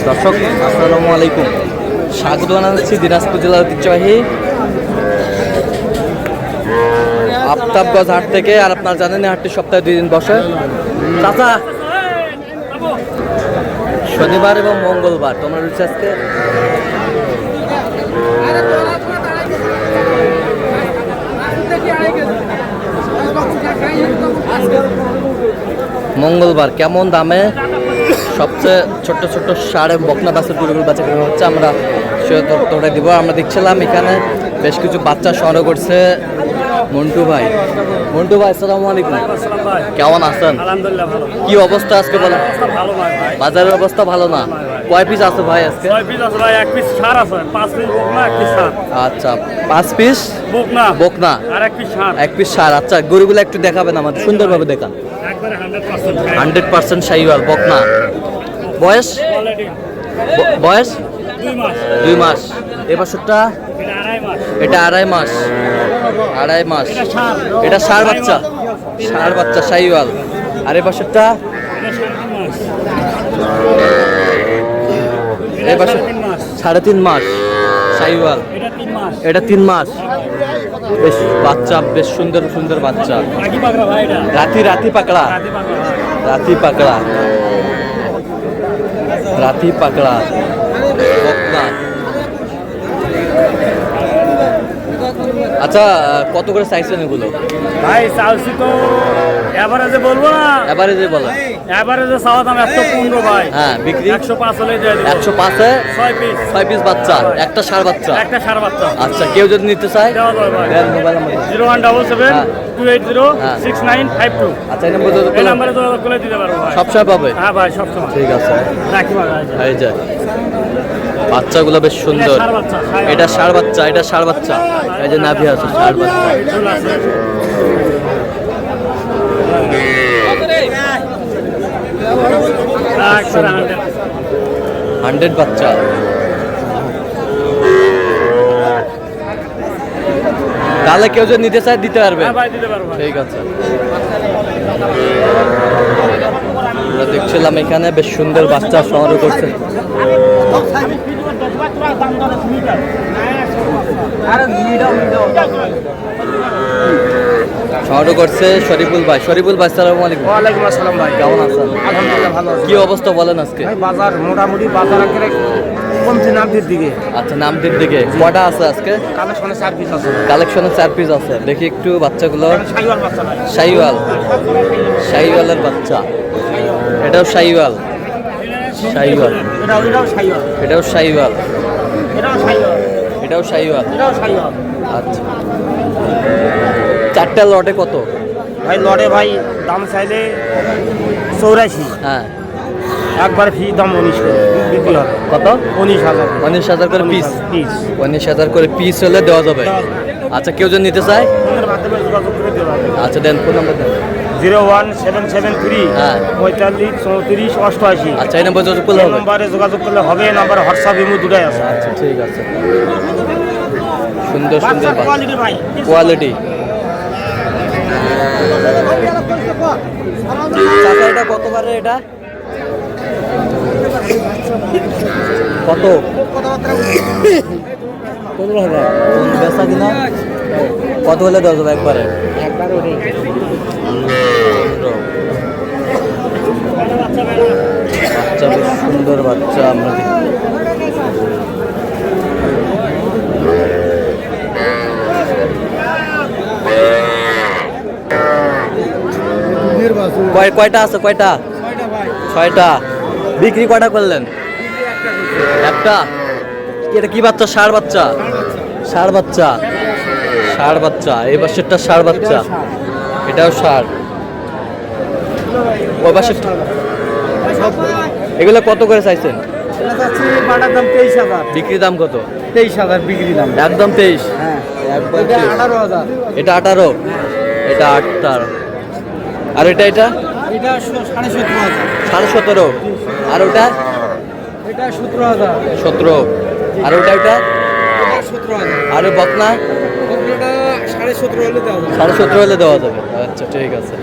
দর্শক আসসালামু আলাইকুম, স্বাগত জানাচ্ছি দিনাজপুর জেলার ঐতিহ্যবাহী আফতাবগঞ্জ হাট থেকে। আর আপনারা জানেন হাটটি সপ্তাহে 2 দিন বসে। চাচা, শনিবার এবং মঙ্গলবার তোমরা রয়েছে আজকে। মঙ্গলবার কেমন দামে সবচেয়ে ছোট্ট ছোট্ট সার বকনা বাছুর গরুগুলো বাচ্চা কেনা হচ্ছে আমরা সে তথ্যটা দিব। আমরা দেখছিলাম এখানে বেশ কিছু বাচ্চা সংগ্রহ করছে মন্টু ভাই। মন্টু ভাই আসসালামু আলাইকুম, কেমন আছেন? কি অবস্থা আজকে বলেন? বাজারের অবস্থা ভালো না। কয় পিস আছে ভাই আজকে? আচ্ছা, 5 পিস বকনা আর 1 পিস সার। আচ্ছা, গরুগুলো একটু দেখাবেন আমাদের, সুন্দরভাবে দেখান। 100% শাহিওয়াল বকনা। বয়স 2 মাস। এই বছরটা এটা 2.5 মাস। এটা ষাঁড় বাচ্চা শাহিওয়াল। আর এই বছরটা এই বছর 3.5 মাস শাহিওয়াল। এটা 3 মাস। বেশ বাচ্চা, বেশ সুন্দর সুন্দর বাচ্চা। রাতি পাকড়া বকনা। আচ্ছা, কত করে চাইছেন এগুলো ভাই? চালছি তো এভারেজে বলবো না, এভারেজে বলেন। এভারেজে চাওয়া দাম 115 ভাই। হ্যাঁ, বিক্রি 105 হলে দিয়ে দিই। 105-এ 6 পিস বাচ্চা, একটা ষাঁড় বাচ্চা। আচ্ছা, কেউ যদি নিতে চায় দেওয়া যাবে ভাই। Mobile number 017728069552। আচ্ছা, এই নম্বরে যোগাযোগ করে দিতে পারবো ভাই। সবসময় পাবে? হ্যাঁ ভাই, সবসময়। ঠিক আছে, রাখি ভাই। এই যে বাচ্চাগুলো বেশ সুন্দর। এটা ষাঁড় বাচ্চা। এই যে নাভি আছে, ষাঁড় বাচ্চা। হান্ড্রেড বাচ্চা। তাহলে কেউ যদি নিতে চায় দিতে পারবে? ঠিক আছে। আমরা দেখছিলাম এখানে বেশ সুন্দর বাচ্চা সংগ্রহ করছে। সংগ্রহ করছে শরীফুল ভাই। আসসালামু আলাইকুম। ওয়ালাইকুম আসসালাম ভাই, কেমন আছেন? আলহামদুলিল্লাহ ভালো আছি। কি অবস্থা বলেন আজকে? বাজার মোটামুটি বাজার কমছে নামটির দিকে। আচ্ছা, নামটির দিকে কটা আছে আজকে? কালেকশনে 4 পিস আছে। কালেকশনে 4 পিস আছে। দেখি একটু বাচ্চাগুলো। শাহিওয়াল বাচ্চা ভাই। শাহিওয়ালের বাচ্চা। এটাও শাহিওয়াল। এটাও শাহিওয়াল। আচ্ছা, 4টা লটে কত ভাই? লটে ভাই দাম চাইলে 84। হ্যাঁ, একবার ফি দাম 19 করে বিক্রি হবে। কত? 19,000 করে পিস। 19,000 করে পিস হলে দেওয়া যাবে। আচ্ছা, কেউ যদি নিতে চায় ফোনের মাধ্যমে যোগাযোগ করে দেওয়া হবে। আচ্ছা, দেন ফোন নাম্বার দেন। 01773 হ্যাঁ 45 34 88। আচ্ছা, এই নাম্বার যোগাযোগ করলে হবে? নম্বরে যোগাযোগ করলে হবে। নাম্বার হোয়াটসঅ্যাপ ইমো দুটাই আছে। আচ্ছা, ঠিক আছে। সুন্দর সুন্দর কোয়ালিটি ভাই, কোয়ালিটি। চাচা, এটা কত করে? এটা কত? 15,000। বেচা কিনা কত হলে দেওয়া যাবে একবারে? বাচ্চা বেশ সুন্দর বাচ্চা। আমরা কয়টা আছে? কয়টা? 6টা। বিক্রি কয়টা করলেন? একটা। এটা কি বাচ্চা? ষাঁড় বাচ্চা। এই বাচ্চাটা ষাঁড় বাচ্চা। এটাও ষাঁড়। ওই বাচ্চাটা। এগুলো কত করে চাইছেন? বিক্রি দাম কত? 23,000 বিক্রি দাম। একদম 23। হ্যাঁ, একদম 18,000। এটা 18। এটা 18। আর এটা 17.5। আর ওটা 17। আর ওটা 17,000। আর বকনা 17.5 হলে দেওয়া যাবে। আচ্ছা, ঠিক আছে।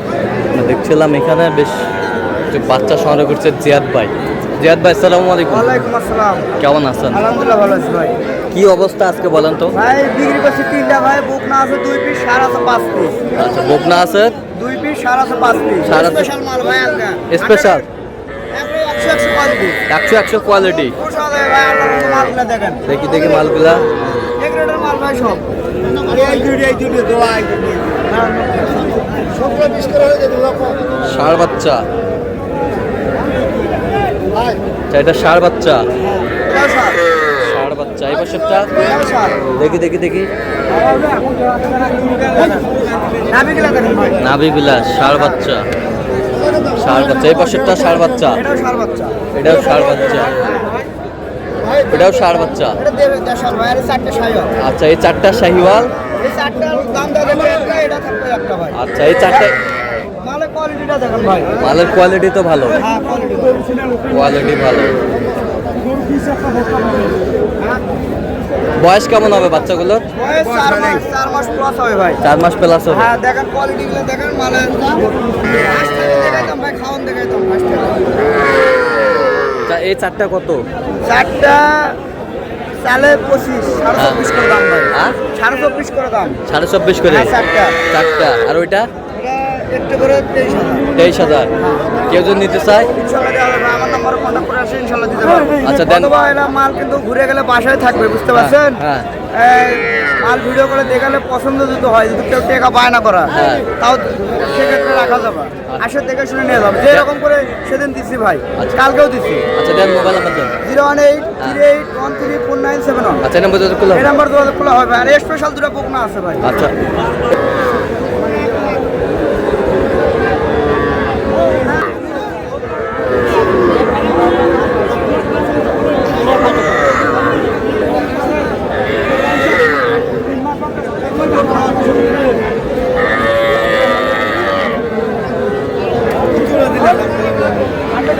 দেখছিলাম এখানে বেশ বাচ্চা সংগ্রহ করছে জিয়াদ ভাই। জিয়াদ ভাই আসসালামু আলাইকুম। ওয়ালাইকুম আসসালাম। কেমন আছেন? আলহামদুলিল্লাহ ভালো আছি ভাই। কি অবস্থা আজকে বলেন তো? ভাই বিক্রি করছি 3টা ভাই, বকনা আছে 2 পিস, সার আছে 5 পিস। আচ্ছা, বকনা আছে 2 পিস, সার আছে 5 পিস। ষাঁড় আছে- স্পেশাল মাল ভাই আলগা। Special 100 quality. 100 কোয়ালিটি। পোষা যায় ভাই, আল্লাহর মতো মালগুলা দেখেন। দেখি দেখি মালগুলা। এক রেটের মাল ভাই সব। এই দুটো দোয়া এই দুটো। সবগুলো পিস করে হয়ে যাবে বাবা। ষাঁড় বাচ্চা। ভাই আচ্ছা, এটা ষাঁড় বাচ্চা। এটাও সার। ষাঁড় বাচ্চা। এই পাশেরটা এটাও সার। দেখি দেখি দেখি। নাবিগুলা দেখেন ভাই। নাভি বিলাস ষাঁড় বাচ্চা। ষাঁড় বাচ্চা। এই পাশেরটা ষাঁড় বাচ্চা। এটাও সার বাচ্চা। এটাও ষাঁড় বাচ্চা। এটাও ষাঁড় বাচ্চা। এটা দেবে দেশাল ভাই, আর 4টা সাইওয়াল। আচ্ছা, এই 4টা শাহিওয়াল। এই 4টার দাম দেওয়া যাবে একটা, এটা থাকবে একটা ভাই। আচ্ছা, এই 4টা মালের কোয়ালিটিটা দেখেন ভাই। মালের কোয়ালিটি তো ভালো। হ্যাঁ কোয়ালিটি। কোয়ালিটি ভালো। বয়স কেমন হবে বাচ্চাগুলোর? বয়স 4 মাস প্লাস হবে ভাই। 4 মাস প্লাস হবে। হ্যাঁ দেখেন কোয়ালিটিগুলো দেখেন, মালের হাঁসটাকে দেখাইতাম ভাই, খাওয়ান দেখাইতাম হাঁসটাকে। আচ্ছা, এই 4টা কত? 4টা চালে 25, 24.5 করে দাম ভাই। হ্যাঁ? 24.5 করে দাম। 24.5 করে। হ্যাঁ 4টা। 4টা। আর ওইটা এটা একটু করে 23,000। 23,000। কেউ যদি নিতে চায়? ইনশাল্লাহ দেওয়া যাবে। আমার নাম্বারে কন্ট্যাক্ট করে আসে, ইনশাল্লাহ দিতে পারবো। আচ্ছা, দেন। অথবা এরা মাল কিন্তু ঘুরে গেলে বাসায় থাকবে, বুঝতে পারছেন? হ্যাঁ। এই মাল ভিডিও করে দেখালে পছন্দ যদি হয়, যদি কেউ টাকা বায়না করা, হ্যাঁ। তাও সেক্ষেত্রে রাখা যাবে। আসে দেখে শুনে নিয়ে যাবে, যেরকম করে সেদিন দিছি ভাই, আচ্ছা। কালকেও দিছি। আচ্ছা, দেন মোবাইল নাম্বার দেন। 01838134971। আচ্ছা, এই নাম্বার যদি খোলা এই নাম্বার যোগাযোগ খোলা হবে। আর স্পেশাল 2টা বকনা আছে ভাই। আচ্ছা।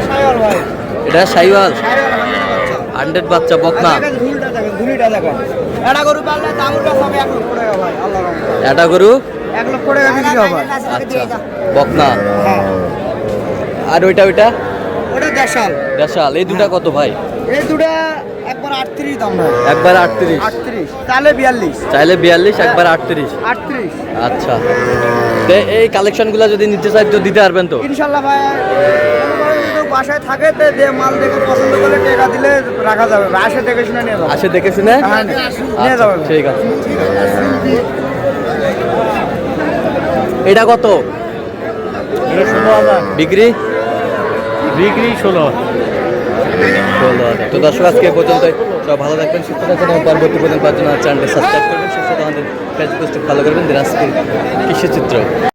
সাইওয়াল ভাই। এটা শাহিওয়াল সাইওয়াল 100 বাচ্চা। 100 বাচ্চা বকনা। দেখেন ঝুলটা দেখেন, ঝুলিটা দেখেন। এটা গরু পাললে দামুর কাছে হবে 1 লক্ষ টাকা ভাই, আল্লাহর রহমতে। এটা গরু 1 লক্ষ টাকা বিক্রি হবে। আচ্ছা, বকনা। হ্যাঁ। আর ওইটা ওইটা ওটা দেশাল। দেশাল। এই দুটা কত ভাই? এই দুটা একবার 38 দাম ভাই। একবার 38। 38 তাহলে 42। চাইলে 42, একবার 38। 38 আচ্ছা, এই কালেকশনগুলো যদি নিতে চাই তো দিতে পারবেন তো? ইনশাল্লাহ ভাই। কোনোভাবে যদি কেউ বাসায় থাকে তো যে মাল দেখে পছন্দ করলে টাকা দিলে রাখা যাবে। আসে দেখে শুনে নিয়ে যাবে। আসে দেখে শুনে হ্যাঁ, নিয়ে আচ্ছা, যাবে। ঠিক আছে। এটা কত বিক্রি? বিক্রি 16। 16,000। তো দর্শক, আজকে এই পর্যন্ত। সব ভালো থাকবেন, সুস্থ থাকবেন এবং পরবর্তী পর্যন্ত পাঁচজন চ্যানেলটি সাবস্ক্রাইব করবেন, সুস্থ থাকবেন, ফেসবুক পেজটি ফলো করবেন। দিনাজপুর কৃষি চিত্র।